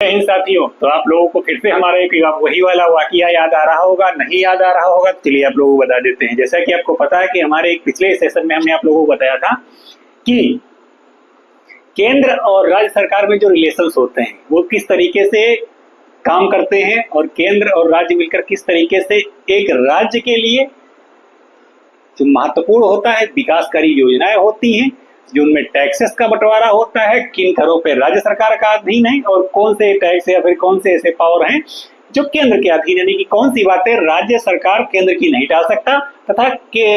इन साथियों, तो आप लोगों को फिर से हमारा एक वही वाला वाकया याद आ रहा होगा, नहीं याद आ रहा होगा, चलिए आप लोगों को बता देते हैं। जैसा कि आपको पता है कि हमारे एक पिछले सेशन में हमने आप लोगों को बताया था कि केंद्र और राज्य सरकार में जो रिलेशंस होते हैं वो किस तरीके से काम करते हैं और केंद्र और राज्य मिलकर किस तरीके से एक राज्य के लिए जो महत्वपूर्ण होता है विकासकारी योजनाएं होती हैं, जो उनमें टैक्सेस का बंटवारा होता है, किन करों पर राज्य सरकार का अधीन है और कौन से टैक्स या फिर कौन से ऐसे पावर हैं जो केंद्र के अधीन, यानी कि कौन सी बातें राज्य सरकार केंद्र की नहीं डाल सकता तथा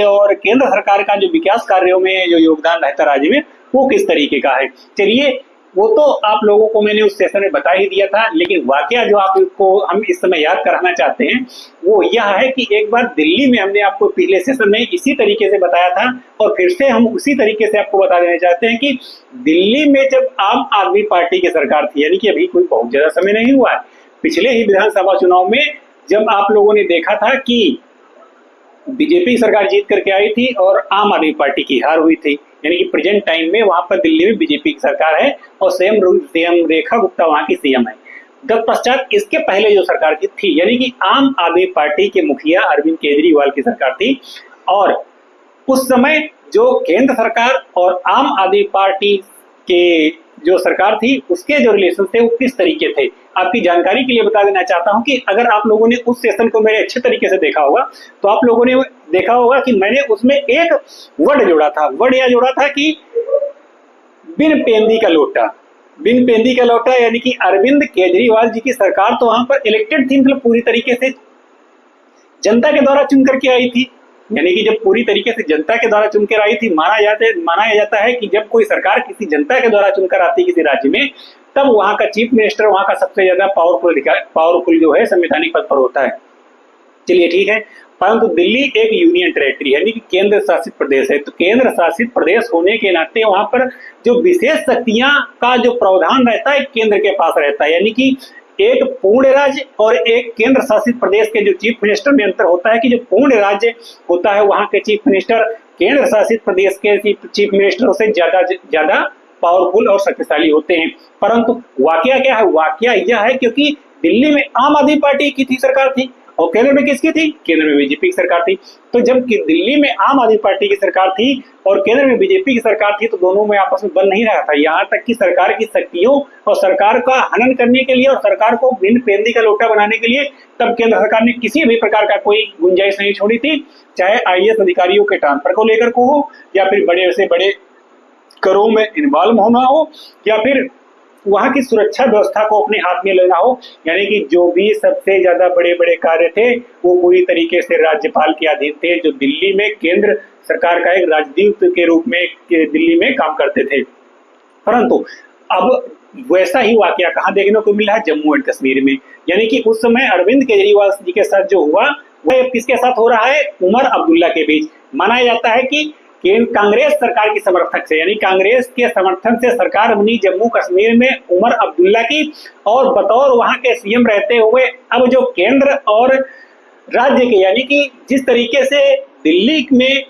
और केंद्र सरकार का जो विकास कार्यों में जो योगदान रहता राज्य में वो किस तरीके का है। चलिए, वो तो आप लोगों को मैंने उस सेशन में बता ही दिया था, लेकिन वाकया जो आपको हम इस समय याद कराना चाहते हैं वो यह है कि एक बार दिल्ली में हमने आपको पिछले सेशन में इसी तरीके से बताया था और फिर से हम उसी तरीके से आपको बता देना चाहते हैं कि दिल्ली में जब आम आदमी पार्टी की सरकार थी, यानी कि अभी कोई बहुत ज्यादा समय नहीं हुआ है, पिछले ही विधानसभा चुनाव में जब आप लोगों ने देखा था कि बीजेपी सरकार जीत करके आई थी और आम आदमी पार्टी की हार हुई थी, यानी कि प्रेजेंट टाइम में वहां पर दिल्ली में बीजेपी की सरकार है और सीएम रेखा गुप्ता वहां की सीएम है। तत्पश्चात इसके पहले जो सरकार की थी, यानी कि आम आदमी पार्टी के मुखिया अरविंद केजरीवाल की सरकार थी और उस समय जो केंद्र सरकार और आम आदमी पार्टी के जो सरकार थी उसके जो रिलेशन थे वो किस तरीके थे, आपकी जानकारी के लिए बता देना चाहता हूं कि अगर आप लोगों ने उस सेशन को मेरे अच्छे तरीके से देखा होगा तो आप लोगों ने देखा होगा कि मैंने उसमें एक वर्ड जोड़ा था। वर्ड यह जोड़ा था कि बिन पेंदी का लोटा। बिन पेंदी का लोटा यानी कि अरविंद केजरीवाल जी की सरकार तो वहां पर इलेक्टेड थी, मतलब पूरी तरीके से जनता के द्वारा चुन करके आई थी, यानी कि जब पूरी तरीके से जनता के द्वारा चुनकर आई थी, माना जाता है कि जब कोई सरकार किसी जनता के द्वारा चुनकर आती है किसी राज्य में, तब वहां का चीफ मिनिस्टर वहां का सबसे ज्यादा पावरफुल जो है संवैधानिक पद पर होता है। चलिए ठीक है, परंतु दिल्ली एक यूनियन टेरिटरी यानी कि केंद्र शासित प्रदेश है, तो केंद्र शासित प्रदेश होने के नाते वहां पर जो विशेष शक्तियां का जो प्रावधान रहता है केंद्र के पास रहता है, यानी कि एक पूर्ण राज्य और एक केंद्र शासित प्रदेश के जो चीफ मिनिस्टर में अंतर होता है कि जो पूर्ण राज्य होता है वहां के चीफ मिनिस्टर केंद्र शासित प्रदेश के चीफ मिनिस्टरों से ज्यादा पावरफुल और शक्तिशाली होते हैं। परंतु वाकया क्या है, वाकया यह है क्योंकि दिल्ली में आम आदमी पार्टी की थी सरकार थी और केंद्र में किसकी थी, केंद्र में बीजेपी की सरकार थी। तो जब दिल्ली में आम आदमी पार्टी की सरकार थी और केंद्र में बीजेपी की सरकार थी तो दोनों में आपस में बन नहीं रहा था, यहाँ तक कि सरकार की शक्तियों और सरकार का हनन करने के लिए और सरकार को बिन पेंदी का लोटा बनाने के लिए तब केंद्र सरकार ने किसी भी प्रकार का कोई गुंजाइश नहीं छोड़ी थी, चाहे आईएएस अधिकारियों के ट्रांसफर को लेकर को हो या फिर बड़े से बड़े करों में इन्वॉल्व होना हो या फिर वहां की सुरक्षा व्यवस्था को अपने हाथ में लेना हो, यानी कि जो भी सबसे ज्यादा बड़े बड़े कार्य थे वो पूरी तरीके से राज्यपाल के अधीन थे, जो दिल्ली में केंद्र सरकार का एक राजदूत के रूप में दिल्ली में काम करते थे। परंतु अब वैसा ही वाकया कहाँ देखने को मिला है, जम्मू एंड कश्मीर में, यानी कि उस समय अरविंद केजरीवाल जी के साथ जो हुआ वह किसके साथ हो रहा है, उमर अब्दुल्ला के बीच। माना जाता है कि कांग्रेस सरकार की समर्थक से, यानी कांग्रेस के समर्थन से सरकार बनी जम्मू कश्मीर में उमर अब्दुल्ला की और बतौर वहां के सीएम रहते हुए अब जो केंद्र और राज्य के, यानी कि जिस तरीके से दिल्ली में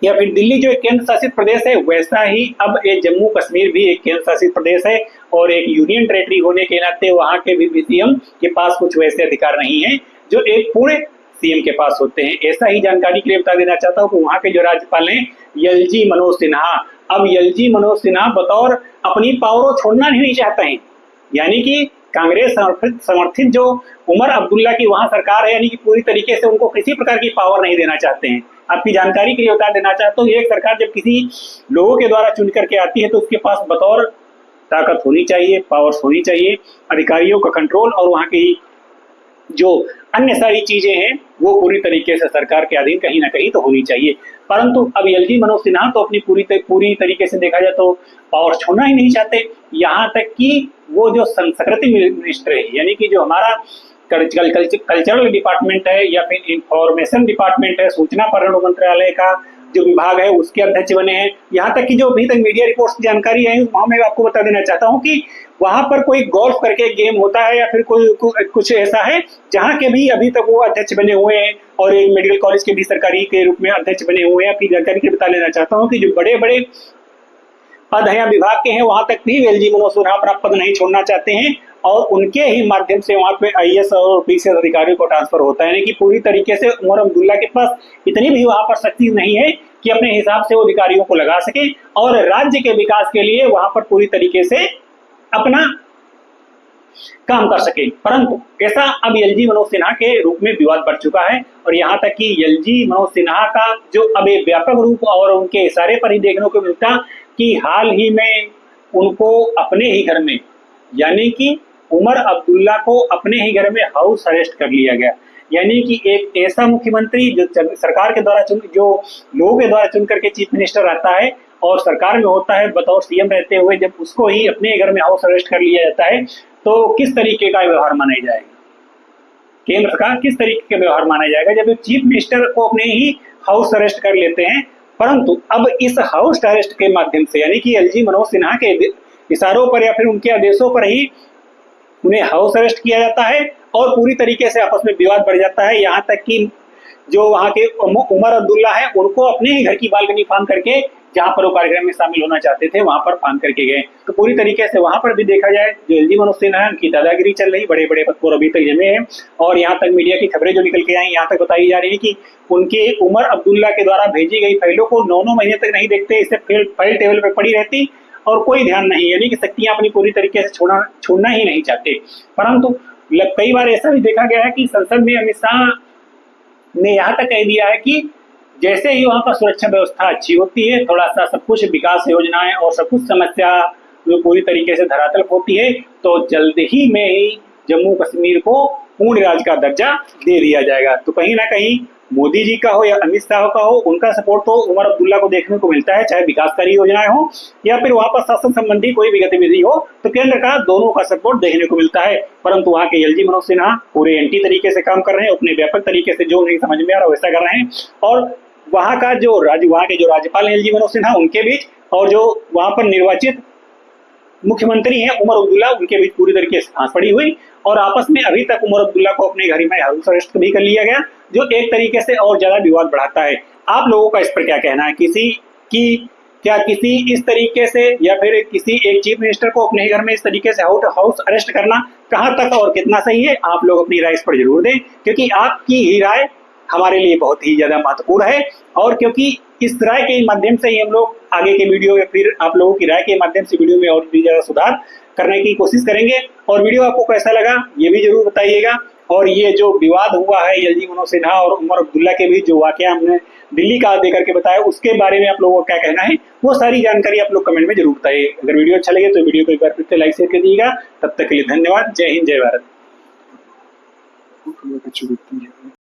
या फिर दिल्ली जो एक केंद्र शासित प्रदेश है वैसा ही अब ये जम्मू कश्मीर भी एक केंद्र शासित प्रदेश है और एक यूनियन टेरिटरी होने के नाते वहां के भी सीएम के पास कुछ वैसे अधिकार नहीं है जो एक पूरे सीएम के पास होते हैं। ऐसा ही जानकारी के लिए बता देना चाहता हूँ कि वहां के जो राज्यपाल हैं एलजी मनोज सिन्हा, अब एलजी मनोज सिन्हा बतौर अपनी पावर छोड़ना नहीं चाहते हैं, यानी कि कांग्रेस समर्थित जो उमर अब्दुल्ला की वहां सरकार है, यानी कि पूरी तरीके से उनको किसी प्रकार की पावर नहीं देना चाहते हैं। आपकी जानकारी के लिए बता देना चाहता हूँ, एक सरकार जब किसी लोगों के द्वारा चुन करके आती है तो उसके पास बतौर ताकत होनी चाहिए, पावर्स होनी चाहिए, अधिकारियों का कंट्रोल और वहां की जो अन्य सारी चीजें हैं वो पूरी तरीके से सरकार के अधीन कहीं ना कहीं तो होनी चाहिए। परंतु अब एलजी मनोज सिन्हा तो अपनी पूरी तरीके से देखा जाए तो पावर छोड़ना ही नहीं चाहते, यहाँ तक कि वो जो संस्कृति मिनिस्टर है, यानी कि जो हमारा कल्चरल डिपार्टमेंट है या फिर इंफॉर्मेशन डिपार्टमेंट है, सूचना पर्यटन मंत्रालय का जो विभाग है उसके अध्यक्ष बने हैं। यहाँ तक कि जो अभी तक मीडिया रिपोर्ट्स की जानकारी है वहां मैं आपको बता देना चाहता हूँ कि वहां पर कोई गोल्फ करके गेम होता है या फिर कुछ ऐसा है जहाँ के भी अभी तक वो अध्यक्ष बने हुए हैं और एक मेडिकल कॉलेज के भी सरकारी के रूप में अध्यक्ष बने हुए हैं। आपकी जानकारी के लिए बता लेना चाहता हूँ कि जो बड़े बड़े पद हैं या विभाग के हैं वहां तक भी एलजी मनोज सिन्हा अपना पद नहीं छोड़ना चाहते हैं और उनके ही माध्यम से वहां पे आईएएस और पीसीएस अधिकारियों को ट्रांसफर होता है। यानी कि पूरी तरीके से उमर अब्दुल्ला के पास इतनी भी वहां पर शक्ति नहीं है कि अपने हिसाब से वो अधिकारियों को लगा सके और राज्य के विकास के लिए वहां पर पूरी तरीके से अपना काम कर सके। परंतु ऐसा अब एलजी मनोज सिन्हा के रूप में विवाद बढ़ चुका है और यहाँ तक कि एलजी मनोज सिन्हा का जो अब एक व्यापक रूप और उनके इशारे पर ही देखने को मिलता कि हाल ही में उनको अपने ही घर में, यानी कि उमर अब्दुल्ला को अपने ही घर में हाउस अरेस्ट कर लिया गया। यानी कि एक ऐसा मुख्यमंत्री जो सरकार के द्वारा जो लोगों के द्वारा चुन करके चीफ मिनिस्टर रहता है और सरकार में होता है बतौर सीएम रहते हुए, जब उसको ही अपने घर में हाउस अरेस्ट कर लिया जाता है तो किस तरीके का व्यवहार माना जाएगा, केंद्र का किस तरीके का व्यवहार माना जाएगा जब चीफ मिनिस्टर को अपने ही हाउस अरेस्ट कर लेते हैं। परंतु अब इस हाउस अरेस्ट के माध्यम से, यानी कि एलजी मनोज सिन्हा के इशारों पर या फिर उनके आदेशों पर ही उन्हें हाउस अरेस्ट किया जाता है और पूरी तरीके से आपस में विवाद बढ़ जाता है। यहाँ तक कि जो वहाँ के उमर अब्दुल्ला है उनको अपने ही घर की बालकनी फांद करके, जहां पर वो कार्यक्रम में शामिल होना चाहते थे, वहां पर फांद करके गए। तो पूरी तरीके से वहां पर भी देखा जाए जो एलजी मनोज सिन्हा है उनकी दादागिरी चल रही, बड़े बड़े पद पर अभी तक जमे हैं। और यहाँ तक मीडिया की खबरें जो निकल के आई, यहाँ तक बताई जा रही है कि उनके उमर अब्दुल्ला के द्वारा भेजी गई फाइलों को 9-9 महीने तक नहीं देखते, इसे फाइल टेबल पर पड़ी रहती और कोई ध्यान नहीं, यानी कि शक्तियां अपनी पूरी तरीके से छोड़ना ही नहीं चाहते। परंतु कई बार ऐसा भी देखा गया है कि संसद में अमित शाह ने यहाँ तक कह दिया है कि जैसे ही वहाँ पर सुरक्षा व्यवस्था अच्छी होती है, थोड़ा सा सब कुछ विकास योजनाएं और सब कुछ समस्या जो पूरी तरीके से धरातल होती है, तो जल्द ही में ही जम्मू कश्मीर को पूर्ण राज्य का दर्जा दे दिया जाएगा। तो कहीं ना कहीं मोदी जी का हो या अमित शाह का हो, उनका सपोर्ट तो उमर अब्दुल्ला को देखने को मिलता है, चाहे विकासकारी योजनाएं हो या फिर वहां पर शासन संबंधी कोई भी गतिविधि हो, तो केंद्र का दोनों का सपोर्ट देखने को मिलता है। परंतु वहां के एलजी मनोज सिन्हा पूरे एंटी तरीके से काम कर रहे हैं, अपने व्यापक तरीके से जो नहीं समझ में आ रहा वैसा कर रहे हैं। और वहां के जो राज्यपाल हैं एलजी मनोज सिन्हा, उनके बीच और जो वहां पर निर्वाचित मुख्यमंत्री हैं उमर अब्दुल्ला, उनके बीच पूरी तरीके से सांस पड़ी हुई और आपस में अभी तक उमर अब्दुल्ला को अपने घर में हाउस अरेस्ट भी कर लिया गया, जो एक तरीके से और ज्यादा विवाद बढ़ाता है। आप लोगों का इस पर क्या कहना है? क्या किसी इस तरीके से या फिर किसी एक चीफ मिनिस्टर को अपने घर में इस तरीके से हाउस अरेस्ट करना कहां तक और कितना सही है? आप लोग अपनी राय इस पर जरूर दें, क्योंकि आपकी ही राय हमारे लिए बहुत ही ज्यादा महत्वपूर्ण है। और क्योंकि इस राय के माध्यम से ही हम लोग आगे के वीडियो या फिर आप लोगों की राय के माध्यम से वीडियो में और भी ज्यादा सुधार करने की कोशिश करेंगे। और वीडियो आपको कैसा लगा ये भी जरूर बताइएगा। और ये जो विवाद हुआ है एलजी मनोज सिन्हा और उमर अब्दुल्ला के बीच, जो वाकया हमने दिल्ली का देकर के बताया, उसके बारे में आप लोगों का क्या कहना है, वो सारी जानकारी आप लोग कमेंट में जरूर बताइए। अगर वीडियो अच्छा लगे तो वीडियो को एक बार फिर से लाइक शेयर कर दीजिएगा। तब तक के लिए धन्यवाद। जय हिंद, जय भारत।